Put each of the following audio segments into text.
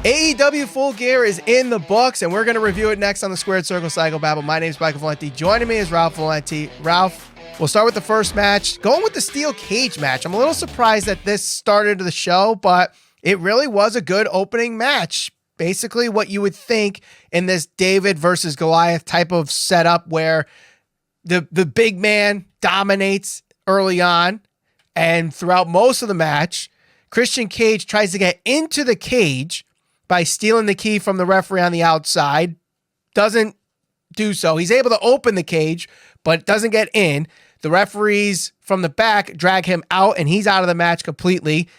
AEW Full Gear is in the books, and we're going to review it next on the Squared Circle Cycle Babble. My name is Michael Valenti. Joining me is Ralph Valenti. Ralph, we'll start with the first match. Going with the steel cage match. I'm a little surprised that this started the show, but it really was a good opening match. Basically what you would think in this David versus Goliath type of setup where the big man dominates early on, and throughout most of the match, Christian Cage tries to get into the cage by stealing the key from the referee on the outside. Doesn't do so. He's able to open the cage, but doesn't get in. The referees from the back drag him out, and he's out of the match completely.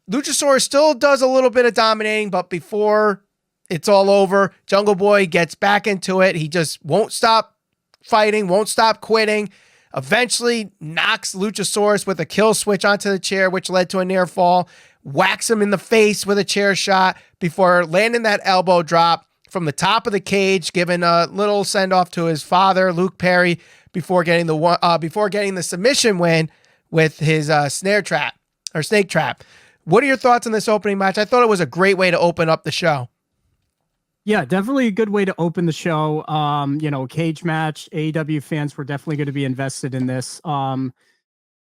Luchasaurus still does a little bit of dominating, but before it's all over, Jungle Boy gets back into it. He just won't stop fighting, won't stop quitting. Eventually knocks Luchasaurus with a kill switch onto the chair, which led to a near fall. Whacks him in the face with a chair shot before landing that elbow drop from the top of the cage, giving a little send off to his father, Luke Perry, before getting the submission win with his snake trap. What are your thoughts on this opening match? I thought it was a great way to open up the show. Yeah, definitely a good way to open the show. Cage match. AEW fans were definitely going to be invested in this.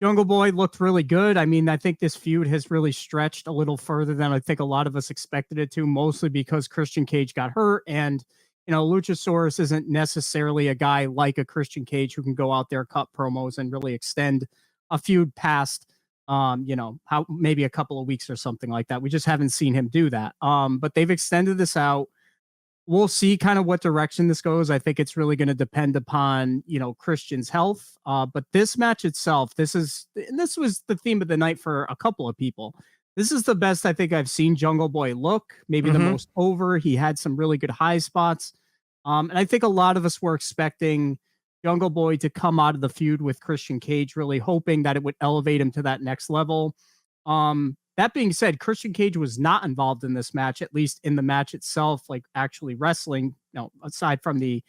Jungle Boy looked really good. I mean, I think this feud has really stretched a little further than I think a lot of us expected it to, mostly because Christian Cage got hurt. And, Luchasaurus isn't necessarily a guy like a Christian Cage who can go out there, cut promos, and really extend a feud past, how maybe a couple of weeks or something like that. We just haven't seen him do that. But they've extended this out. We'll see kind of what direction this goes. I think it's really going to depend upon, Christian's health. But this match itself, this was the theme of the night for a couple of people. This is the best I think I've seen Jungle Boy look, maybe the most over. He had some really good high spots. And I think a lot of us were expecting Jungle Boy to come out of the feud with Christian Cage, really hoping that it would elevate him to that next level. That being said, Christian Cage was not involved in this match, at least in the match itself, like actually wrestling, aside from the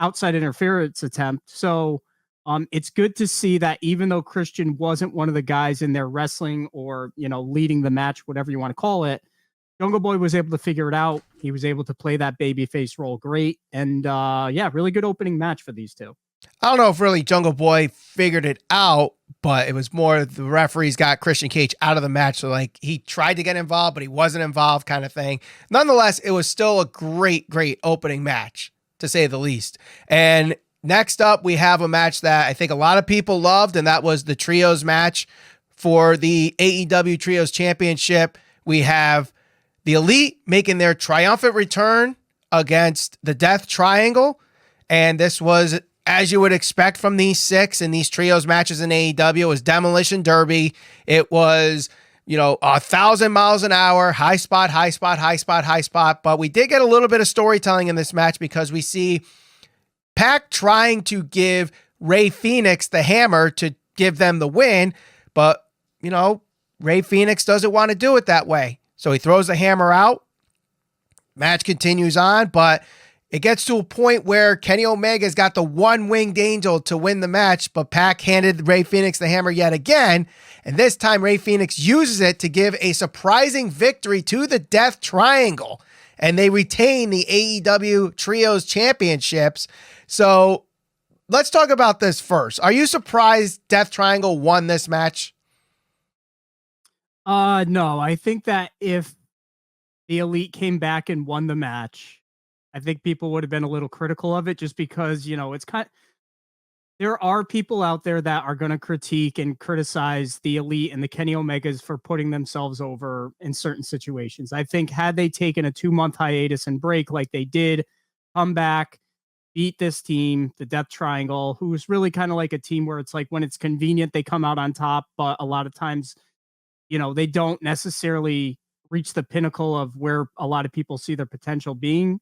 outside interference attempt. So it's good to see that even though Christian wasn't one of the guys in there wrestling or, leading the match, whatever you want to call it, Jungle Boy was able to figure it out. He was able to play that babyface role great. And really good opening match for these two. I don't know if really Jungle Boy figured it out, but it was more the referees got Christian Cage out of the match. So he tried to get involved, but he wasn't involved kind of thing. Nonetheless, it was still a great, great opening match, to say the least. And next up, we have a match that I think a lot of people loved, and that was the Trios match for the AEW Trios Championship. We have the Elite making their triumphant return against the Death Triangle. And this was, as you would expect from these six and these trios matches in AEW, it was Demolition Derby. It was, 1,000 miles an hour, high spot. But we did get a little bit of storytelling in this match because we see Pac trying to give Rey Fenix the hammer to give them the win. But, Rey Fenix doesn't want to do it that way. So he throws the hammer out. Match continues on, but it gets to a point where Kenny Omega's got the one-winged angel to win the match, but Pac handed Rey Fenix the hammer yet again, and this time Rey Fenix uses it to give a surprising victory to the Death Triangle, and they retain the AEW Trios Championships. So let's talk about this first. Are you surprised Death Triangle won this match? No, I think that if the Elite came back and won the match, I think people would have been a little critical of it just because, it's there are people out there that are going to critique and criticize the Elite and the Kenny Omegas for putting themselves over in certain situations. I think had they taken a 2-month hiatus and break like they did, come back, beat this team, the Death Triangle, who's really kind of like a team where it's like when it's convenient, they come out on top, but a lot of times, they don't necessarily reach the pinnacle of where a lot of people see their potential being.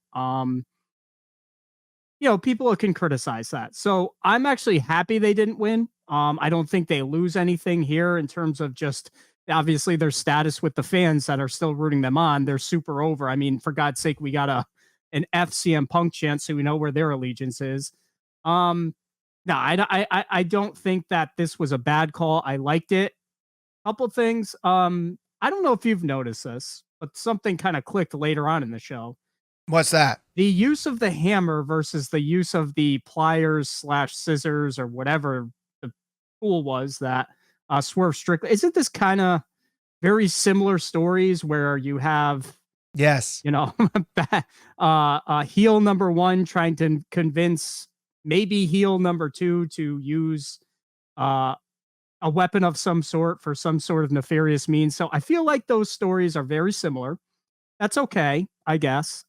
People can criticize that. So I'm actually happy they didn't win. I don't think they lose anything here in terms of just obviously their status with the fans that are still rooting them on. They're super over. I mean, for God's sake, we got an FCM Punk chant so we know where their allegiance is. No, I don't think that this was a bad call. I liked it. Couple things. I don't know if you've noticed this, but something kind of clicked later on in the show. What's that? The use of the hammer versus the use of the pliers / scissors or whatever the tool was that Swerve Strickland. Isn't this kind of very similar stories where you have, yes, heel number one trying to convince maybe heel number two to use a weapon of some sort for some sort of nefarious means. So I feel like those stories are very similar. That's okay, I guess.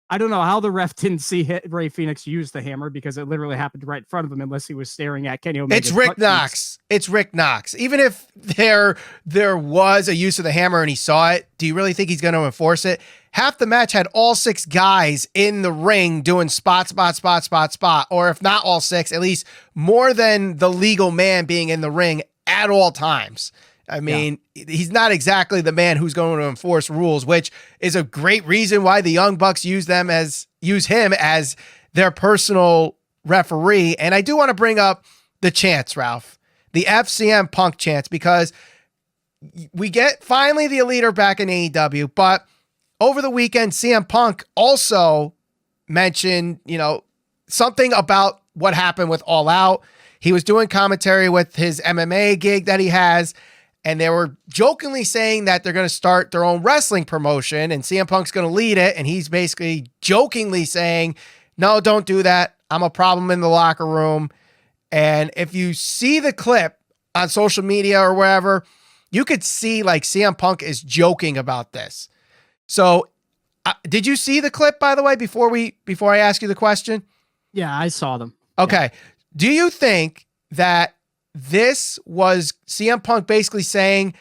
I don't know how the ref didn't see Ray Phoenix use the hammer because it literally happened right in front of him, unless he was staring at Kenny Omega. It's Rick Knox. It's Rick Knox. Even if there was a use of the hammer and he saw it, do you really think he's going to enforce it? Half the match had all 6 guys in the ring doing spot. Or if not all 6, at least more than the legal man being in the ring at all times. I mean, he's not exactly the man who's going to enforce rules, which is a great reason why the Young Bucks use him as their personal referee. And I do want to bring up the chants, Ralph, the FCM Punk chants, because we get finally the Elite are back in AEW, but over the weekend, CM Punk also mentioned, something about what happened with All Out. He was doing commentary with his MMA gig that he has, and they were jokingly saying that they're going to start their own wrestling promotion and CM Punk's going to lead it. And he's basically jokingly saying, no, don't do that. I'm a problem in the locker room. And if you see the clip on social media or wherever, you could see like CM Punk is joking about this. So did you see the clip, by the way, before I ask you the question? Yeah, I saw them. Okay. Yeah. Do you think that this was CM Punk basically saying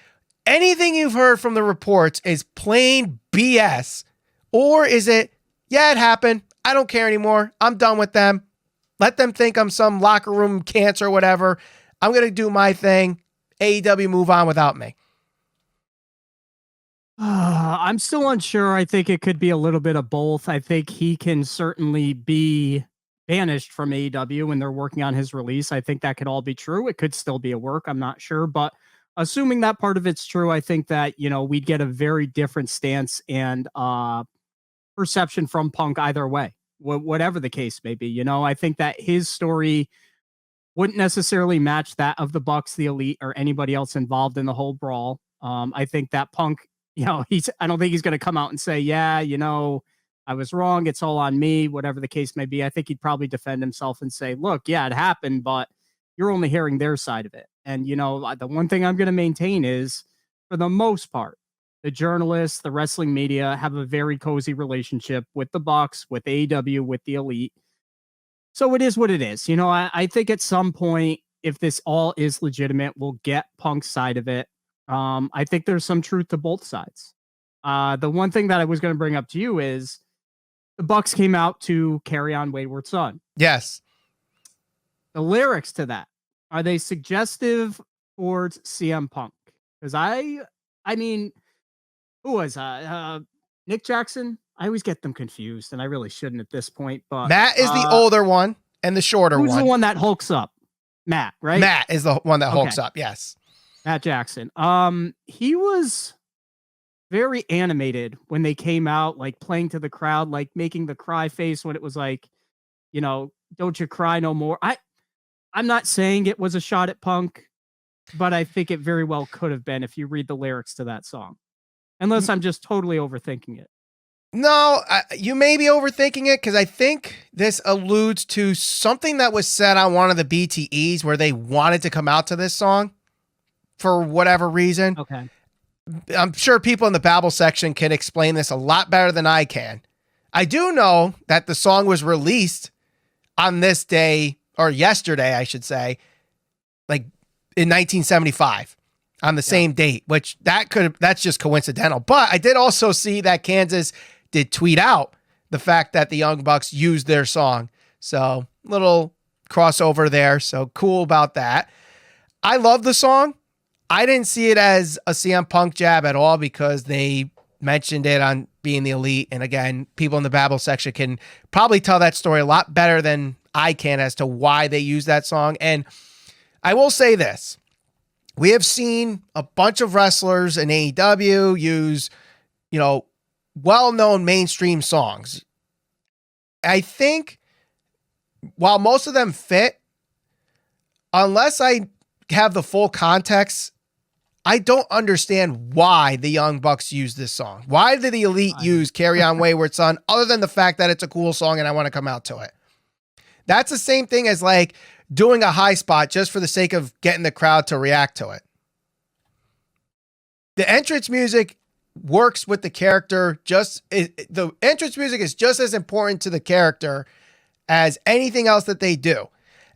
anything you've heard from the reports is plain BS? Or is it, yeah, it happened. I don't care anymore. I'm done with them. Let them think I'm some locker room cancer or whatever. I'm going to do my thing. AEW move on without me. I'm still unsure. I think it could be a little bit of both. I think he can certainly be banished from AEW when they're working on his release. I think that could all be true. It could still be a work. I'm not sure. But assuming that part of it's true, I think that, we'd get a very different stance and perception from Punk either way, whatever the case may be. I think that his story wouldn't necessarily match that of the Bucks, the Elite, or anybody else involved in the whole brawl. I think that Punk, I don't think he's going to come out and say, yeah, I was wrong. It's all on me, whatever the case may be. I think he'd probably defend himself and say, look, yeah, it happened, but you're only hearing their side of it. And, the one thing I'm going to maintain is, for the most part, the journalists, the wrestling media have a very cozy relationship with the Bucks, with AEW, with the Elite. So it is what it is. I think at some point, if this all is legitimate, we'll get Punk's side of it. I think there's some truth to both sides. The one thing that I was going to bring up to you is the Bucks came out to Carry On Wayward Son. Yes. The lyrics to that, are they suggestive towards CM Punk? Because I mean, who was Nick Jackson? I always get them confused, and I really shouldn't at this point. But Matt is the older one and the shorter one. Who's the one that hulks up? Matt, right? Matt is the one that hulks up. Yes. Matt Jackson. He was very animated when they came out, like playing to the crowd, like making the cry face when it was like, don't you cry no more. I'm not saying it was a shot at Punk, but I think it very well could have been if you read the lyrics to that song. Unless I'm just totally overthinking it. No, you may be overthinking it, because I think this alludes to something that was said on one of the BTEs where they wanted to come out to this song for whatever reason. Okay. I'm sure people in the Babel section can explain this a lot better than I can. I do know that the song was released on this day, or yesterday, I should say, like in 1975 on the same date, which that's just coincidental. But I did also see that Kansas did tweet out the fact that the Young Bucks used their song. So little crossover there. So cool about that. I love the song. I didn't see it as a CM Punk jab at all, because they mentioned it on being the Elite. And again, people in the Babel section can probably tell that story a lot better than I can as to why they use that song. And I will say this. We have seen a bunch of wrestlers in AEW use well-known mainstream songs. I think while most of them fit, unless I have the full context, I don't understand why the Young Bucks use this song. Why did the Elite use Carry On Wayward Son, other than the fact that it's a cool song and I want to come out to it? That's the same thing as like doing a high spot just for the sake of getting the crowd to react to it. The entrance music works with the character. The entrance music is just as important to the character as anything else that they do.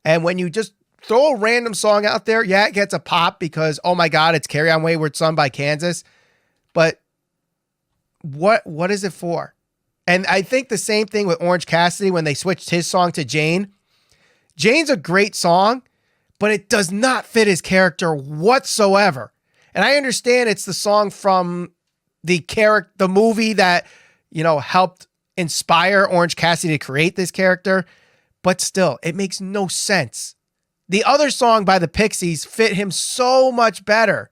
And when you just throw a random song out there, yeah, it gets a pop because, oh my God, it's Carry On Wayward Son by Kansas. But what is it for? And I think the same thing with Orange Cassidy when they switched his song to Jane. Jane's a great song, but it does not fit his character whatsoever. And I understand it's the song from the movie that, helped inspire Orange Cassidy to create this character, but still, it makes no sense. The other song by the Pixies fit him so much better.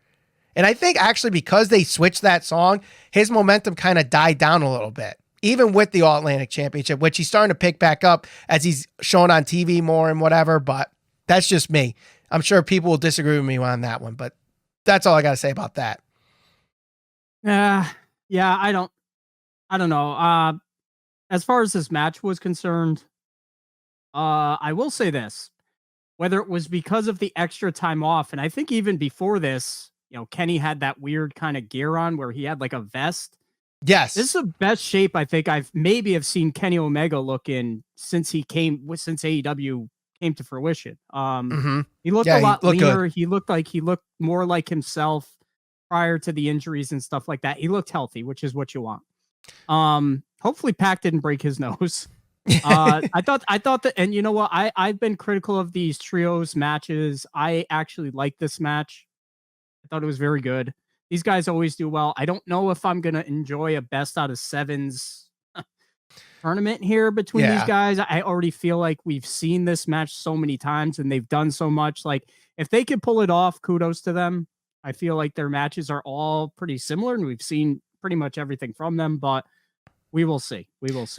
And I think actually because they switched that song, his momentum kind of died down a little bit, even with the All-Atlantic Championship, which he's starting to pick back up as he's shown on TV more and whatever, but that's just me. I'm sure people will disagree with me on that one, but that's all I got to say about that. Yeah, I don't know. As far as this match was concerned, I will say this, whether it was because of the extra time off, and I think even before this, Kenny had that weird kind of gear on where he had like a vest. Yes. This is the best shape I think I've seen Kenny Omega look in since AEW came to fruition. He looked a lot leaner. Good. He looked more like himself prior to the injuries and stuff like that. He looked healthy, which is what you want. Hopefully Pac didn't break his nose. I thought that, and you know what? I've been critical of these trios matches. I actually like this match. I thought it was very good. These guys always do well. I don't know if I'm going to enjoy a best out of sevens tournament here between these guys. I already feel like we've seen this match so many times and they've done so much. Like if they could pull it off, kudos to them. I feel like their matches are all pretty similar and we've seen pretty much everything from them, but we will see.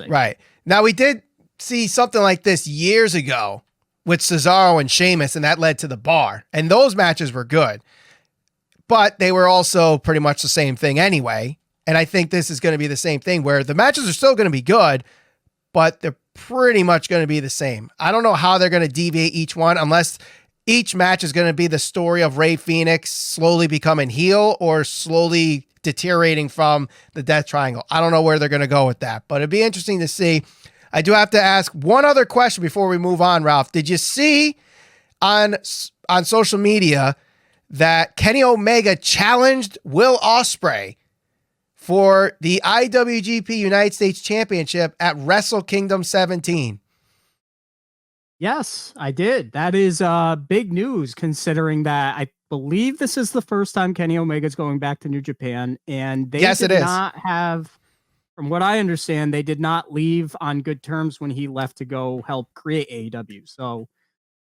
Right. Now we did see something like this years ago with Cesaro and Sheamus, and that led to the bar. And those matches were good. But they were also pretty much the same thing anyway. And I think this is going to be the same thing where the matches are still going to be good, but they're pretty much going to be the same. I don't know how they're going to deviate each one unless each match is going to be the story of Rey Fenix slowly becoming heel or slowly deteriorating from the Death Triangle. I don't know where they're going to go with that, but it'd be interesting to see. I do have to ask one other question before we move on, Ralph. Did you see on social media that Kenny Omega challenged Will Ospreay for the IWGP United States Championship at Wrestle Kingdom 17? Yes, I did. That is big news considering that I believe this is the first time Kenny Omega is going back to New Japan, and they did not have, from what I understand, they did not leave on good terms when he left to go help create AEW. So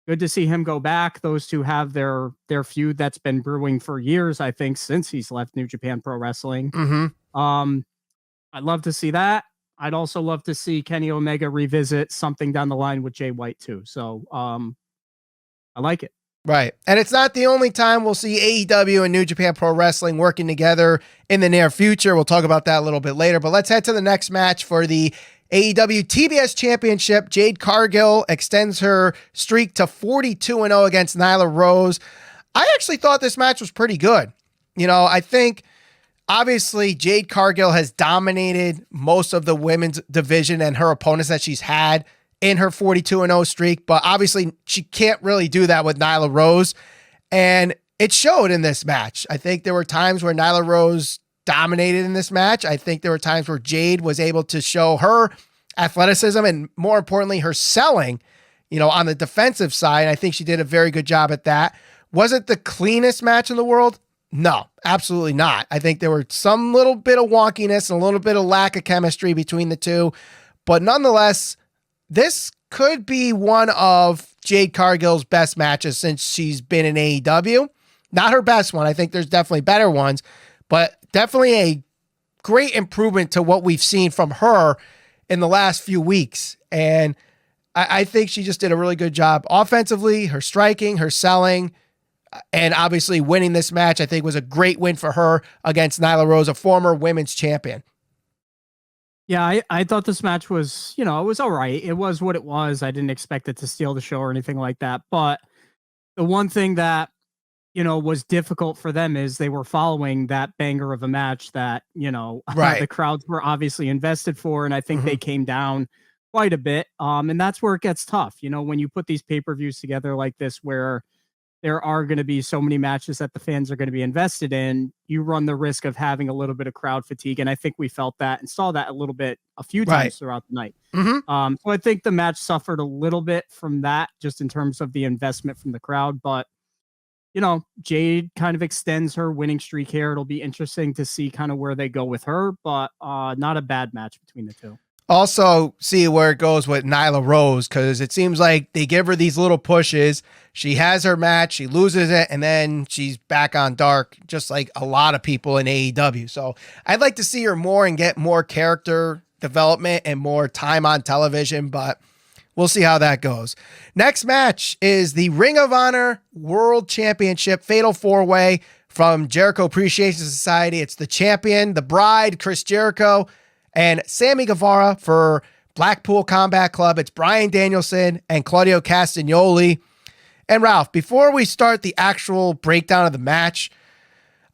good to see him go back. Those two have their feud that's been brewing for years, I think, since he's left New Japan Pro Wrestling. I'd love to see that. I'd also love to see Kenny Omega revisit something down the line with Jay White too. So I like it. Right. And it's not the only time we'll see AEW and New Japan Pro Wrestling working together in the near future. We'll talk about that a little bit later, but let's head to the next match for the AEW TBS Championship. Jade Cargill extends her streak to 42-0 against Nyla Rose. I actually thought this match was pretty good. I think obviously Jade Cargill has dominated most of the women's division and her opponents that she's had in her 42-0 streak, but obviously she can't really do that with Nyla Rose, and it showed in this match. I think there were times where Nyla Rose dominated in this match. I think there were times where Jade was able to show her athleticism and, more importantly, her selling, on the defensive side. I think she did a very good job at that. Was it the cleanest match in the world? No, absolutely not. I think there were some little bit of wonkiness and a little bit of lack of chemistry between the two, but nonetheless, this could be one of Jade Cargill's best matches since she's been in AEW. Not her best one. I think there's definitely better ones, but definitely a great improvement to what we've seen from her in the last few weeks. And I think she just did a really good job offensively, her striking, her selling, and obviously winning this match, I think was a great win for her against Nyla Rose, a former women's champion. Yeah, I thought this match was, it was all right. It was what it was. I didn't expect it to steal the show or anything like that. But the one thing that, was difficult for them is they were following that banger of a match that, Right. the crowds were obviously invested for. And I think they came down quite a bit. And that's where it gets tough. When you put these pay-per-views together like this, where there are going to be so many matches that the fans are going to be invested in, you run the risk of having a little bit of crowd fatigue. And I think we felt that and saw that a few times throughout the night. So I think the match suffered a little bit from that, just in terms of the investment from the crowd. But, Jade kind of extends her winning streak here. It'll be interesting to see kind of where they go with her, but not a bad match between the two. Also see where it goes with Nyla Rose, because it seems like they give her these little pushes. She has her match, she loses it, and then she's back on dark, just like a lot of people in AEW. So I'd like to see her more and get more character development and more time on television, but we'll see how that goes. Next match is the Ring of Honor World Championship Fatal 4-Way from Jericho Appreciation Society. It's the champion, the bride, Chris Jericho, and Sammy Guevara for Blackpool Combat Club. It's Bryan Danielson and Claudio Castagnoli. And Ralph, before we start the actual breakdown of the match,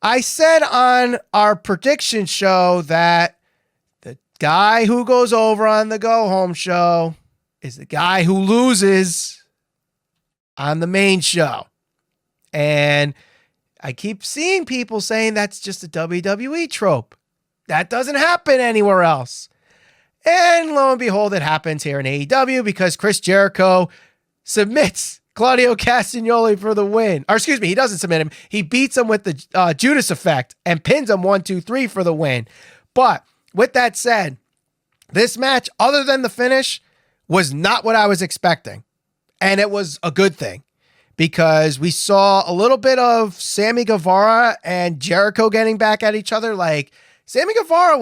I said on our prediction show that the guy who goes over on the go home show is the guy who loses on the main show. And I keep seeing people saying that's just a WWE trope. That doesn't happen anywhere else. And lo and behold, it happens here in AEW because Chris Jericho submits Claudio Castagnoli for the win. Or excuse me, he doesn't submit him. He beats him with the Judas effect and pins him 1, 2, 3 for the win. But with that said, this match, other than the finish, was not what I was expecting. And it was a good thing, because we saw a little bit of Sammy Guevara and Jericho getting back at each other. Like, Sammy Guevara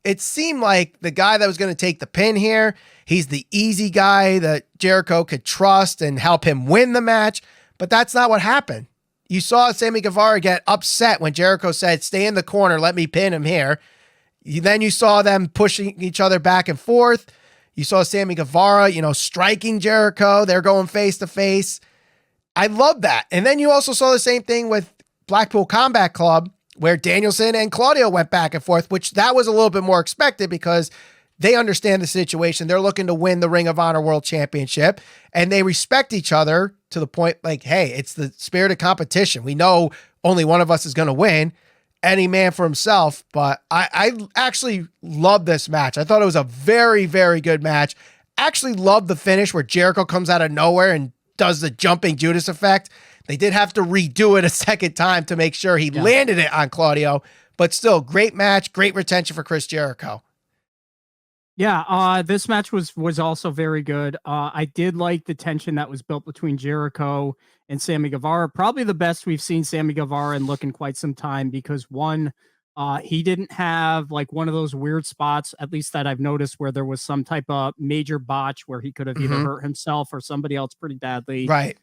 it seemed like the guy that was going to take the pin here. He's the easy guy that Jericho could trust and help him win the match. But that's not what happened. You saw Sammy Guevara get upset when Jericho said, "Stay in the corner, let me pin him here." Then you saw them pushing each other back and forth. You saw Sammy Guevara, striking Jericho. They're going face to face. I love that. And then you also saw the same thing with Blackpool Combat Club, where Danielson and Claudio went back and forth, which that was a little bit more expected because they understand the situation. They're looking to win the Ring of Honor World Championship, and they respect each other to the point like, hey, it's the spirit of competition. We know only one of us is going to win, any man for himself. But I actually love this match. I thought it was a very, very good match. Actually love the finish where Jericho comes out of nowhere and does the jumping Judas effect. They did have to redo it a second time to make sure he landed it on Claudio, but still great match, great retention for Chris Jericho. Yeah, this match was also very good. I did like the tension that was built between Jericho and Sammy Guevara. Probably the best we've seen Sammy Guevara in in quite some time, because one, he didn't have like one of those weird spots, at least that I've noticed, where there was some type of major botch where he could have either hurt himself or somebody else pretty badly. Right.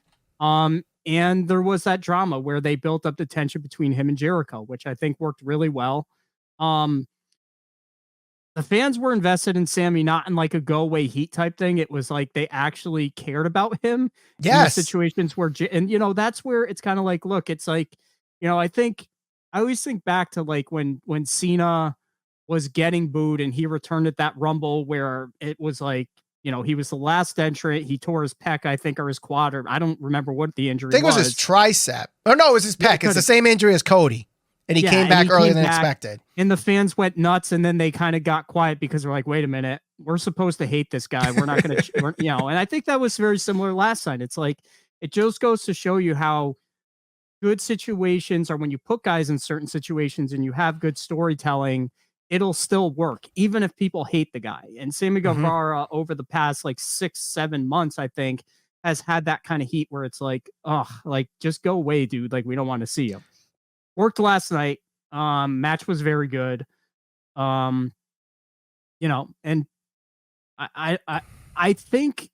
And there was that drama where they built up the tension between him and Jericho, which I think worked really well. The fans were invested in Sammy, not in like a go away heat type thing. It was like they actually cared about him. Yes. In the situations where, and that's where it's kind of like, look, it's like, I always think back to like when Cena was getting booed and he returned at that Rumble where it was like, he was the last entrant. He tore his pec, I think, or his quad, or I don't remember what the injury was. I think it was his tricep. Oh, no, it was his pec. It's the same injury as Cody. And he came back earlier than expected. And the fans went nuts, and then they kind of got quiet because they're like, wait a minute, we're supposed to hate this guy. We're not going to, and I think that was very similar last night. It's like, it just goes to show you how good situations are when you put guys in certain situations and you have good storytelling, it'll still work, even if people hate the guy. And Sammy Guevara over the past like 6-7 months, I think, has had that kind of heat where it's like, oh, like, just go away, dude. Like, we don't want to see you. Worked last night. Match was very good. You know, and I think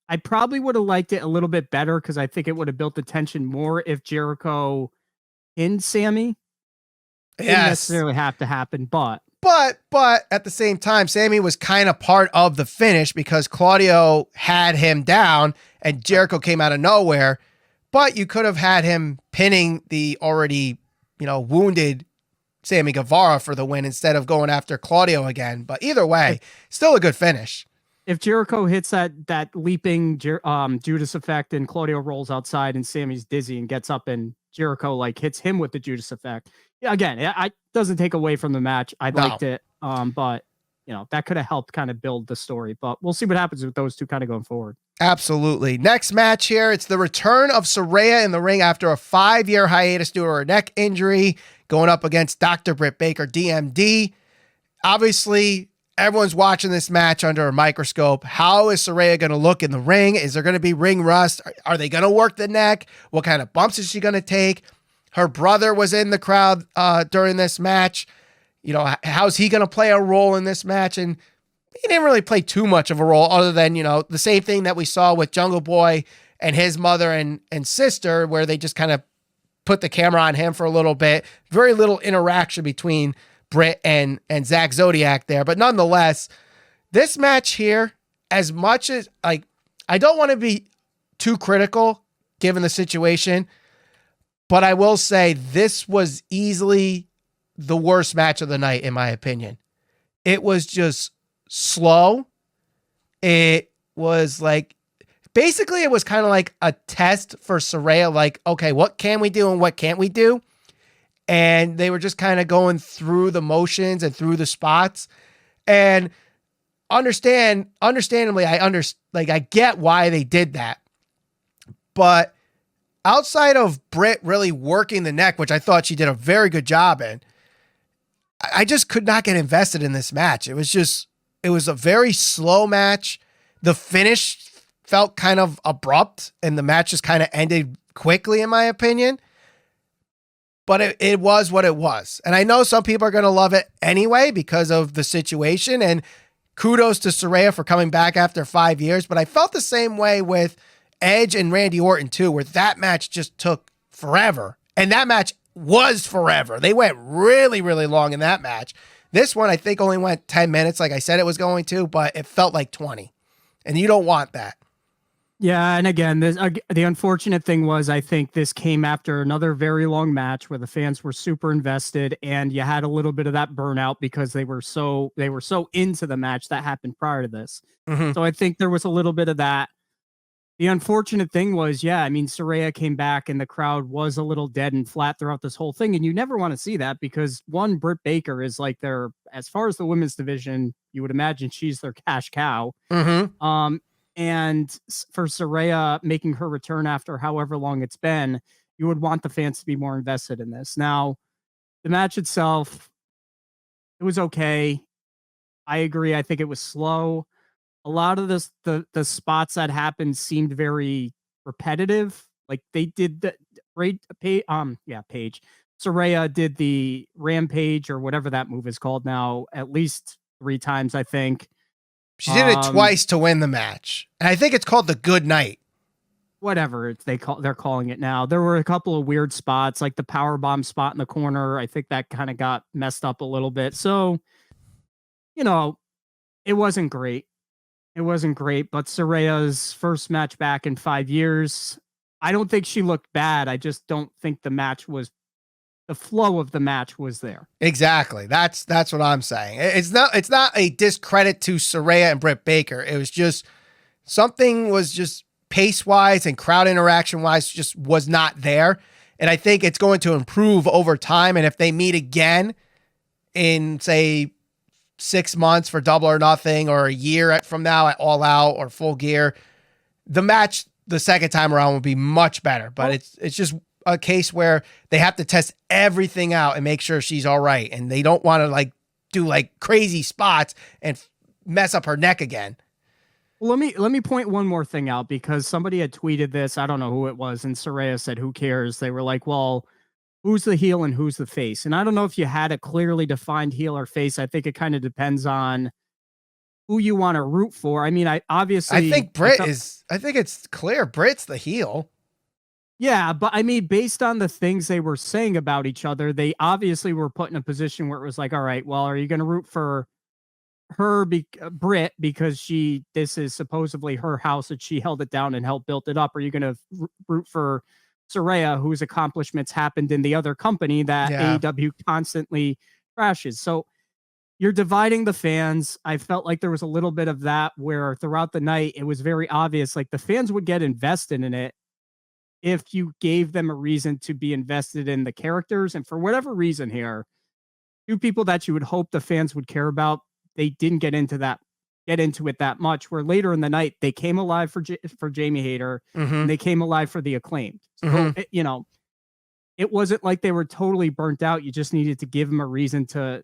I probably would have liked it a little bit better because I think it would have built the tension more if Jericho pinned Sammy. Didn't Yes. necessarily have to happen, but at the same time, Sammy was kind of part of the finish because Claudio had him down and Jericho came out of nowhere. But you could have had him pinning the already, wounded Sammy Guevara for the win instead of going after Claudio again. But either way, still a good finish. If Jericho hits that leaping Judas effect and Claudio rolls outside and Sammy's dizzy and gets up and Jericho hits him with the Judas effect. Yeah, again, it doesn't take away from the match. I liked it. But that could have helped kind of build the story, but we'll see what happens with those two kind of going forward. Absolutely. Next match here. It's the return of Saraya in the ring after a 5-year hiatus due to her neck injury, going up against Dr. Britt Baker, DMD. Obviously, everyone's watching this match under a microscope. How is Saraya going to look in the ring? Is there going to be ring rust? Are they going to work the neck? What kind of bumps is she going to take? Her brother was in the crowd during this match. How's he going to play a role in this match? And he didn't really play too much of a role other than, the same thing that we saw with Jungle Boy and his mother and sister, where they just kind of put the camera on him for a little bit. Very little interaction between Britt and Zach Zodiac there. But nonetheless, this match here, as much as I don't want to be too critical given the situation, but I will say this was easily the worst match of the night, in my opinion. It was just slow. It was basically it was kind of like a test for Saraya. Okay, what can we do and what can't we do? And they were just kind of going through the motions and through the spots. And understandably, I get why they did that. But outside of Britt really working the neck, which I thought she did a very good job in, I just could not get invested in this match. It was a very slow match. The finish felt kind of abrupt and the match just kind of ended quickly, in my opinion. But it was what it was. And I know some people are going to love it anyway because of the situation. And kudos to Saraya for coming back after 5 years. But I felt the same way with Edge and Randy Orton too, where that match just took forever. And that match was forever. They went really, really long in that match. This one, I think, only went 10 minutes like I said it was going to, but it felt like 20. And you don't want that. Yeah, and again, the unfortunate thing was I think this came after another very long match where the fans were super invested, and you had a little bit of that burnout because they were so into the match that happened prior to this. Mm-hmm. So I think there was a little bit of that. The unfortunate thing was, Saraya came back and the crowd was a little dead and flat throughout this whole thing, and you never want to see that because one, Britt Baker is as far as the women's division, you would imagine she's their cash cow. Mm-hmm. And for Saraya making her return after however long it's been, you would want the fans to be more invested in this. Now, the match itself, it was okay. I agree. I think it was slow. A lot of the spots that happened seemed very repetitive. Like they did the Paige. Saraya did the Rampage or whatever that move is called now at least 3 times, I think. She did it twice to win the match. And I think it's called the Good Night. Whatever they're calling it now. There were a couple of weird spots, like the powerbomb spot in the corner. I think that kind of got messed up a little bit. So, it wasn't great. It wasn't great, but Saraya's first match back in 5 years, I don't think she looked bad. I just don't think the flow of the match was there. Exactly. That's what I'm saying. It's not a discredit to Saraya and Britt Baker. It was just something was just pace-wise and crowd interaction-wise just was not there. And I think it's going to improve over time. And if they meet again in, say, 6 months for Double or Nothing or a year from now at All Out or Full Gear, the match the second time around will be much better. But it's just a case where they have to test everything out and make sure she's all right. And they don't want to do crazy spots and mess up her neck again. Well, let me point one more thing out because somebody had tweeted this. I don't know who it was. And Saraya said, who cares? They were like, well, who's the heel and who's the face. And I don't know if you had a clearly defined heel or face. I think it kind of depends on who you want to root for. I mean, I think I think it's clear Britt's the heel. Yeah, but I mean, based on the things they were saying about each other, they obviously were put in a position where it was like, all right, well, are you going to root for her, Britt, because this is supposedly her house and she held it down and helped build it up? Or are you going to root for Saraya, whose accomplishments happened in the other company that AEW constantly crashes? So you're dividing the fans. I felt like there was a little bit of that where throughout the night, it was very obvious, like the fans would get invested in it if you gave them a reason to be invested in the characters. And for whatever reason here, two people that you would hope the fans would care about, they didn't get into it that much, where later in the night, they came alive for Jamie Hayter, and they came alive for the Acclaimed. So, it wasn't like they were totally burnt out. You just needed to give them a reason to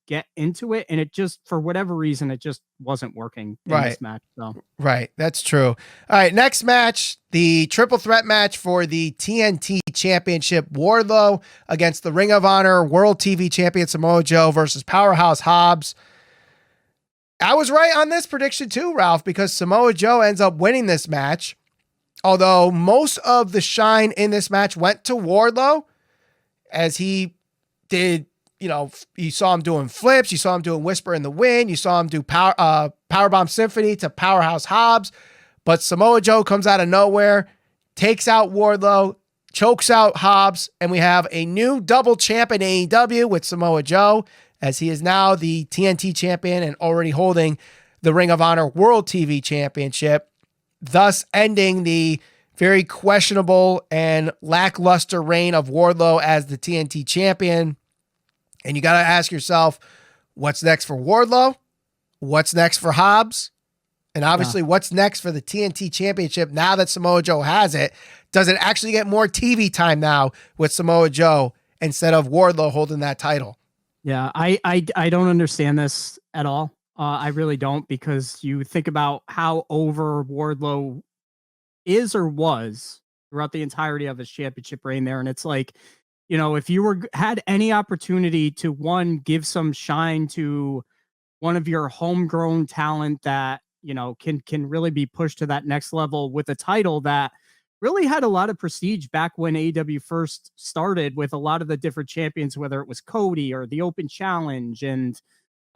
get into it. And it just, for whatever reason, it just wasn't working in this match. So. Right. That's true. All right. Next match, the triple threat match for the TNT Championship. Wardlow against the Ring of Honor World TV Champion Samoa Joe versus Powerhouse Hobbs. I was right on this prediction too, Ralph, because Samoa Joe ends up winning this match. Although most of the shine in this match went to Wardlow, as he did, you saw him doing flips, you saw him doing Whisper in the Wind, you saw him do Powerbomb Symphony to Powerhouse Hobbs, but Samoa Joe comes out of nowhere, takes out Wardlow, chokes out Hobbs, and we have a new double champ in AEW with Samoa Joe, as he is now the TNT champion and already holding the Ring of Honor World TV Championship, thus ending the very questionable and lackluster reign of Wardlow as the TNT champion. And you got to ask yourself, what's next for Wardlow? What's next for Hobbs? And obviously, what's next for the TNT championship now that Samoa Joe has it? Does it actually get more TV time now with Samoa Joe instead of Wardlow holding that title? Yeah, I don't understand this at all. I really don't, because you think about how over Wardlow is or was throughout the entirety of his championship reign there. And it's like, if you had any opportunity to, one, give some shine to one of your homegrown talent that, can really be pushed to that next level with a title that really had a lot of prestige back when AEW first started, with a lot of the different champions, whether it was Cody or the Open Challenge and,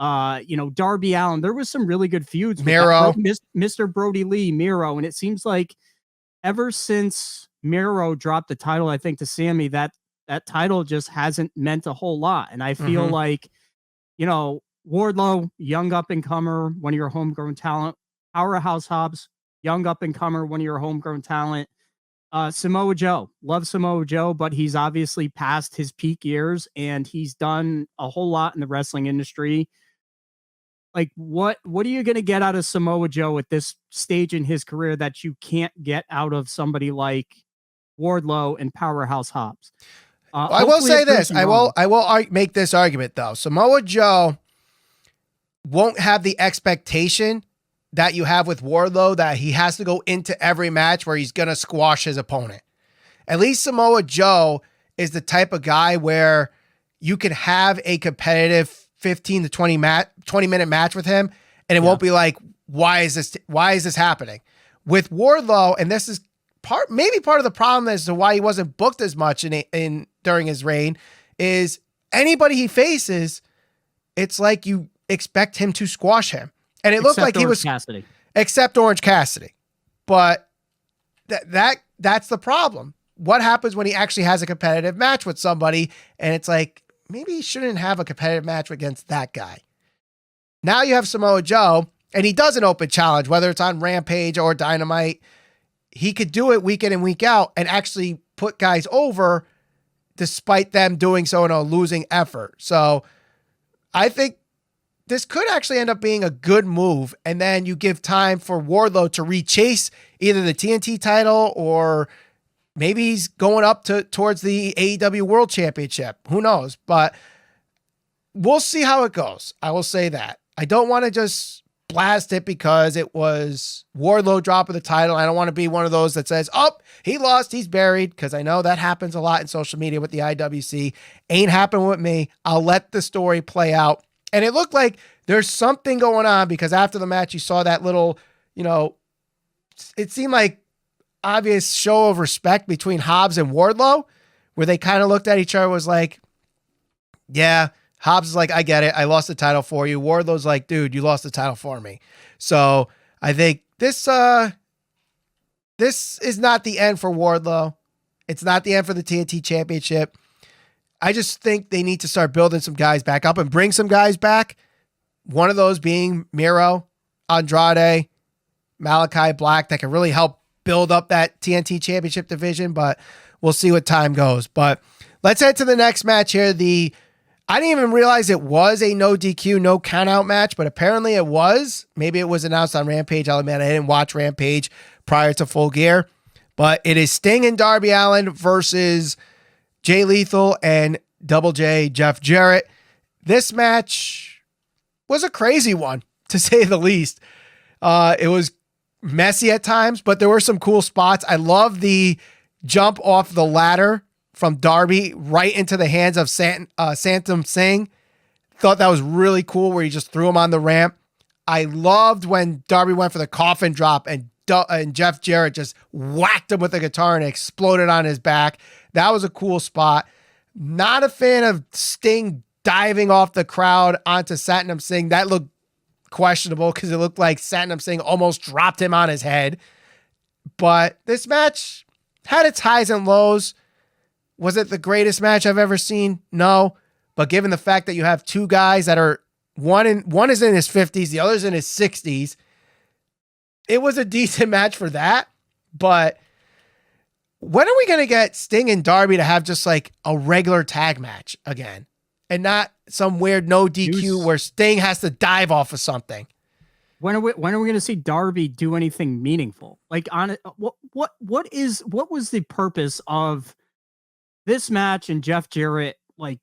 Darby Allin. There was some really good feuds. Miro. Mr. Brody Lee, Miro. And it seems like ever since Miro dropped the title, I think, to Sammy, that title just hasn't meant a whole lot. And I feel like, Wardlow, young up-and-comer, one of your homegrown talent. Powerhouse Hobbs, young up-and-comer, one of your homegrown talent. Samoa Joe, love Samoa Joe, but he's obviously past his peak years, and he's done a whole lot in the wrestling industry. Like, what are you going to get out of Samoa Joe at this stage in his career that you can't get out of somebody like Wardlow and Powerhouse Hobbs? I will say this. I will make this argument, though. Samoa Joe won't have the expectation that you have with Wardlow, that he has to go into every match where he's going to squash his opponent. At least Samoa Joe is the type of guy where you can have a competitive 15 to 20 minute match with him, and it won't be like, why is this happening? With Wardlow, and this is maybe part of the problem as to why he wasn't booked as much during his reign, is anybody he faces, it's like you expect him to squash him. And it looked like he was Cassidy. Except Orange Cassidy. But that's the problem. What happens when he actually has a competitive match with somebody, and it's like, maybe he shouldn't have a competitive match against that guy. Now you have Samoa Joe, and he does an open challenge, whether it's on Rampage or Dynamite. He could do it week in and week out and actually put guys over despite them doing so in a losing effort. So I think this could actually end up being a good move. And then you give time for Wardlow to rechase either the TNT title, or maybe he's going up towards the AEW World Championship. Who knows? But we'll see how it goes. I will say that. I don't want to just blast it because it was Wardlow dropping the title. I don't want to be one of those that says, oh, he lost, he's buried, because I know that happens a lot in social media with the IWC. Ain't happening with me. I'll let the story play out. And it looked like there's something going on, because after the match, you saw that little, it seemed like obvious show of respect between Hobbs and Wardlow, where they kind of looked at each other, was like, yeah, Hobbs is like, I get it. I lost the title for you. Wardlow's like, dude, you lost the title for me. So I think this is not the end for Wardlow. It's not the end for the TNT Championship. I just think they need to start building some guys back up and bring some guys back. One of those being Miro, Andrade, Malachi Black, that can really help build up that TNT Championship division, but we'll see what time goes. But let's head to the next match here. I didn't even realize it was a no DQ, no countout match, but apparently it was. Maybe it was announced on Rampage. I'll admit I didn't watch Rampage prior to Full Gear, but it is Sting and Darby Allin versus Jay Lethal and Double J Jeff Jarrett. This match was a crazy one, to say the least. It was messy at times, but there were some cool spots. I love the jump off the ladder from Darby right into the hands of Santam Singh. Thought that was really cool, where he just threw him on the ramp. I loved when Darby went for the coffin drop and Jeff Jarrett just whacked him with a guitar and exploded on his back. That was a cool spot. Not a fan of Sting diving off the crowd onto Satnam Singh. That looked questionable, because it looked like Satnam Singh almost dropped him on his head. But this match had its highs and lows. Was it the greatest match I've ever seen? No. But given the fact that you have two guys that are, one is in his 50s, the other's in his 60s, it was a decent match for that. But when are we going to get Sting and Darby to have just like a regular tag match again, and not some weird no DQ where Sting has to dive off of something? When are we going to see Darby do anything meaningful? Like, what was the purpose of this match and Jeff Jarrett like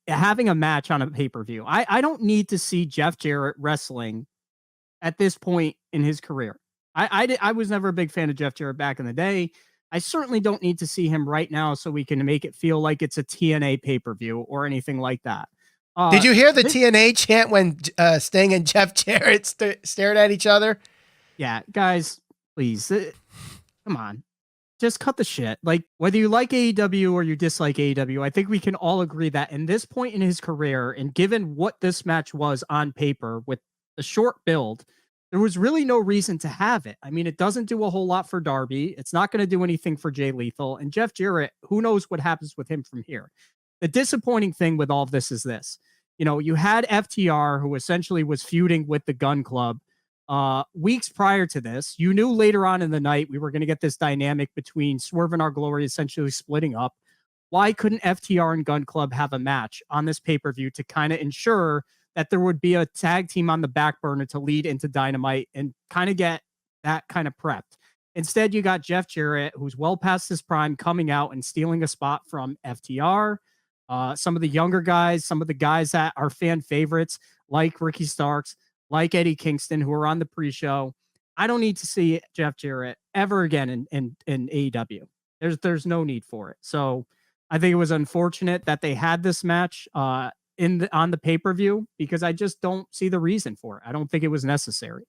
having a match on a pay-per-view? I don't need to see Jeff Jarrett wrestling at this point in his career. I was never a big fan of Jeff Jarrett back in the day. I certainly don't need to see him right now, so we can make it feel like it's a TNA pay-per-view or anything like that. Did you hear the TNA chant when Sting and Jeff Jarrett stared at each other? Yeah, guys, please, come on. Just cut the shit. Like, whether you like AEW or you dislike AEW, I think we can all agree that in this point in his career, and given what this match was on paper with a short build, there was really no reason to have it. I mean, it doesn't do a whole lot for Darby. It's not going to do anything for Jay Lethal. And Jeff Jarrett, who knows what happens with him from here. The disappointing thing with all of this is this. You had FTR, who essentially was feuding with the Gun Club weeks prior to this. You knew later on in the night we were going to get this dynamic between Swerve and Our Glory essentially splitting up. Why couldn't FTR and Gun Club have a match on this pay-per-view to kind of ensure that there would be a tag team on the back burner to lead into Dynamite and kind of get that kind of prepped? Instead, you got Jeff Jarrett, who's well past his prime, coming out and stealing a spot from FTR. Some of the younger guys, some of the guys that are fan favorites, like Ricky Starks, like Eddie Kingston, who are on the pre-show. I don't need to see Jeff Jarrett ever again in AEW. There's no need for it. So I think it was unfortunate that they had this match on the pay-per-view, because I just don't see the reason for it. I don't think it was necessary.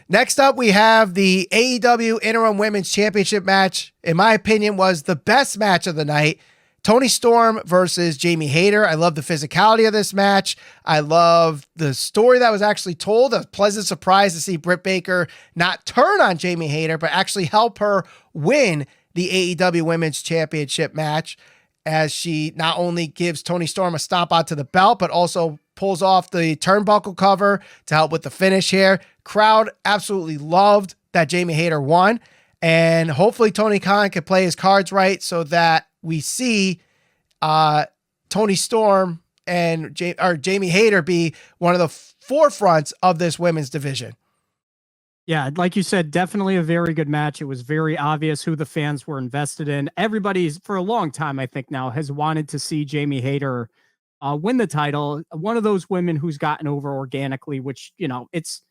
Next up, we have the AEW Interim Women's Championship match. In my opinion, was the best match of the night. Toni Storm versus Jamie Hayter. I love the physicality of this match. I love the story that was actually told. A pleasant surprise to see Britt Baker not turn on Jamie Hayter, but actually help her win the AEW Women's Championship match, as she not only gives Toni Storm a stomp onto the belt, but also pulls off the turnbuckle cover to help with the finish here. Crowd absolutely loved that Jamie Hayter won, and hopefully Tony Khan can play his cards right so that we see Toni Storm and Jamie Hayter be one of the forefronts of this women's division. Yeah, like you said, definitely a very good match. It was very obvious who the fans were invested in. Everybody's, for a long time, I think now, has wanted to see Jamie Hayter win the title. One of those women who's gotten over organically, which, it's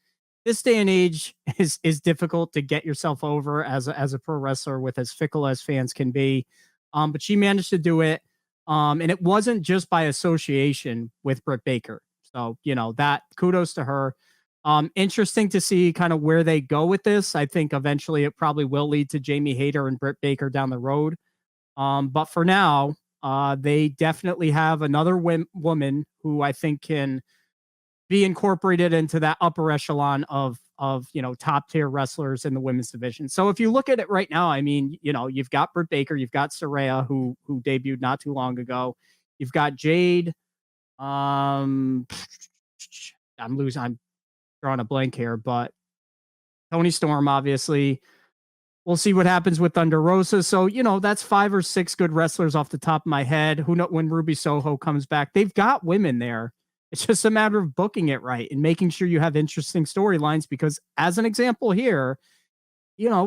this day and age is difficult to get yourself over as a pro wrestler with as fickle as fans can be. But she managed to do it. And it wasn't just by association with Britt Baker. So, that kudos to her. Interesting to see kind of where they go with this. I think eventually it probably will lead to Jamie Hayter and Britt Baker down the road. But for now, they definitely have another woman who I think can be incorporated into that upper echelon of top tier wrestlers in the women's division. So if you look at it right now, I mean, you've got Britt Baker, you've got Saraya who debuted not too long ago. You've got Jade. I'm drawing a blank here, but Toni Storm, obviously. We'll see what happens with Thunder Rosa. So, that's 5 or 6 good wrestlers off the top of my head. Who knows when Ruby Soho comes back? They've got women there. It's just a matter of booking it right and making sure you have interesting storylines because, as an example here,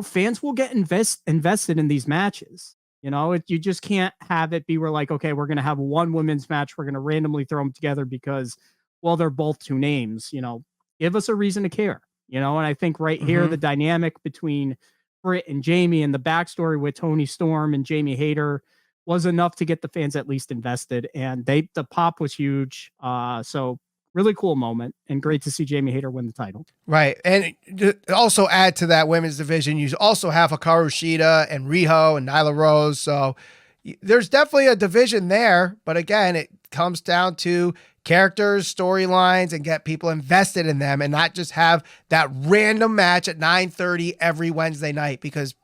fans will get invested in these matches. You just can't have it be where like, okay, we're going to have one women's match. We're going to randomly throw them together because, well, they're both 2 names. Give us a reason to care. And I think right here, the dynamic between Britt and Jamie and the backstory with Toni Storm and Jamie Hayter was enough to get the fans at least invested, and the pop was huge. So really cool moment and great to see Jamie Hayter win the title. Right. And also add to that women's division, you also have Hikaru Shida and Riho and Nyla Rose. So there's definitely a division there, but again, it comes down to characters, storylines, and get people invested in them and not just have that random match at 9:30 every Wednesday night, because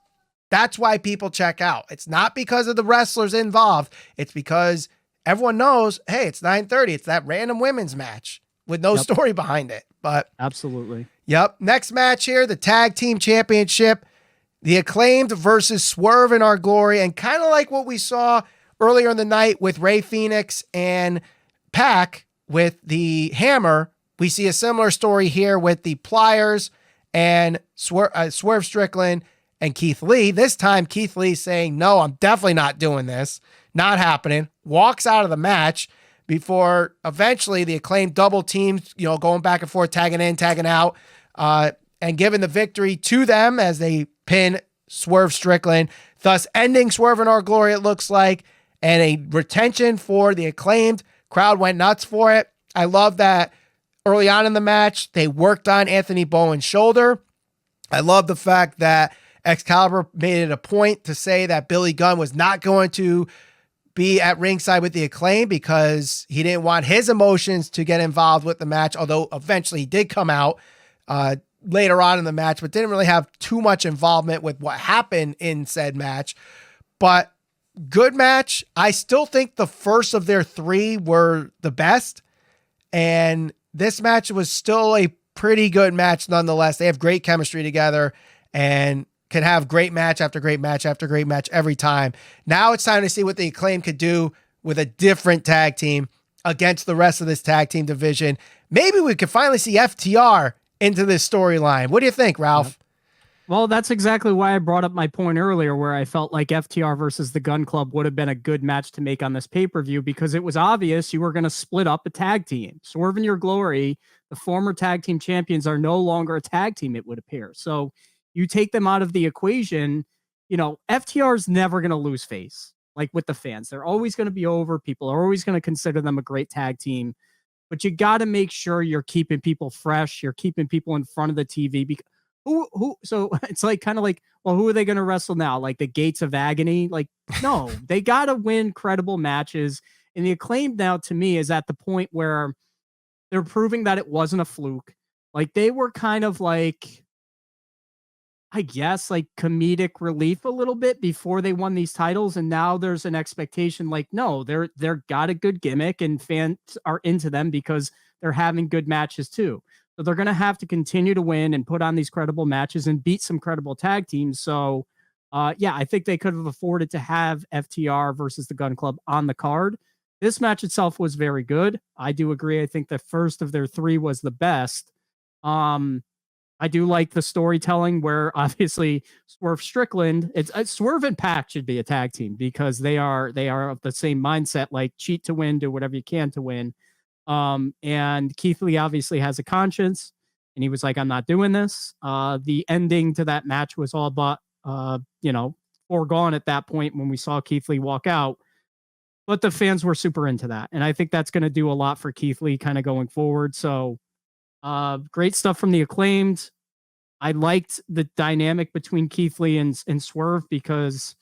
that's why people check out. It's not because of the wrestlers involved. It's because everyone knows, hey, it's 9:30. It's that random women's match with no story behind it. But absolutely. Yep. Next match here, the tag team championship, the Acclaimed versus Swerve in Our Glory. And kind of like what we saw earlier in the night with Rey Fenix and Pac with the hammer, we see a similar story here with the Pliers and Swerve Strickland and Keith Lee. This time, Keith Lee saying, no, I'm definitely not doing this. Not happening. Walks out of the match before eventually the Acclaimed double teams, going back and forth, tagging in, tagging out, and giving the victory to them as they pin Swerve Strickland, thus ending Swerve in Our Glory, it looks like, and a retention for the Acclaimed. Crowd went nuts for it. I love that early on in the match, they worked on Anthony Bowen's shoulder. I love the fact that Excalibur made it a point to say that Billy Gunn was not going to be at ringside with the Acclaim because he didn't want his emotions to get involved with the match, although eventually he did come out later on in the match, but didn't really have too much involvement with what happened in said match. But good match. I still think the first of their 3 were the best, and this match was still a pretty good match nonetheless. They have great chemistry together and can have great match after great match after great match every time. Now it's time to see what the Acclaim could do with a different tag team against the rest of this tag team division. Maybe we could finally see FTR into this storyline. What do you think, Ralph? Well, that's exactly why I brought up my point earlier where I felt like FTR versus the Gun Club would have been a good match to make on this pay-per-view because it was obvious you were going to split up a tag team. Swerve in Your Glory, the former tag team champions, are no longer a tag team, it would appear. So you take them out of the equation, FTR is never going to lose face, like with the fans. They're always going to be over. People are always going to consider them a great tag team. But you got to make sure you're keeping people fresh. You're keeping people in front of the TV. Because so it's like kind of like, well, who are they going to wrestle now? Like the Gates of Agony? Like, no, they got to win credible matches. And the Acclaimed now, to me, is at the point where they're proving that it wasn't a fluke. Like they were kind of like, I guess, like comedic relief a little bit before they won these titles. And now there's an expectation like, no, they're got a good gimmick and fans are into them because they're having good matches too. So they're going to have to continue to win and put on these credible matches and beat some credible tag teams. So I think they could have afforded to have FTR versus the Gun Club on the card. This match itself was very good. I do agree. I think the first of their 3 was the best. I do like the storytelling where obviously Swerve Strickland, it's Swerve and Pac should be a tag team because they are of the same mindset, like cheat to win, do whatever you can to win. And Keith Lee obviously has a conscience. and he was like, I'm not doing this. The ending to that match was all but, foregone at that point when we saw Keith Lee walk out. But the fans were super into that. And I think that's going to do a lot for Keith Lee kind of going forward. So great stuff from the Acclaimed. I liked the dynamic between Keith Lee and Swerve because,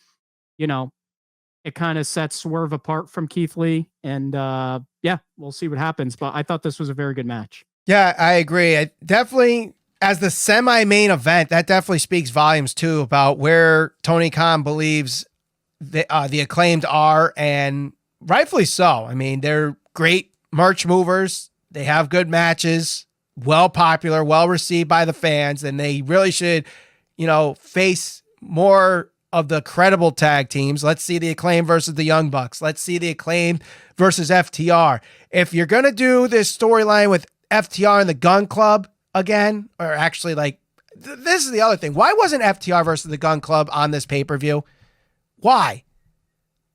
it kind of sets Swerve apart from Keith Lee. And we'll see what happens. But I thought this was a very good match. Yeah, I agree. I definitely, as the semi-main event, that definitely speaks volumes too about where Tony Khan believes the Acclaimed are, and rightfully so. I mean, they're great merch movers. They have good matches, well popular, well received by the fans, and they really should, face more of the credible tag teams. Let's see the Acclaim versus the Young Bucks. Let's see the Acclaim versus FTR. If you're going to do this storyline with FTR and the Gun Club again, or actually this is the other thing. Why wasn't FTR versus the Gun Club on this pay-per-view? Why?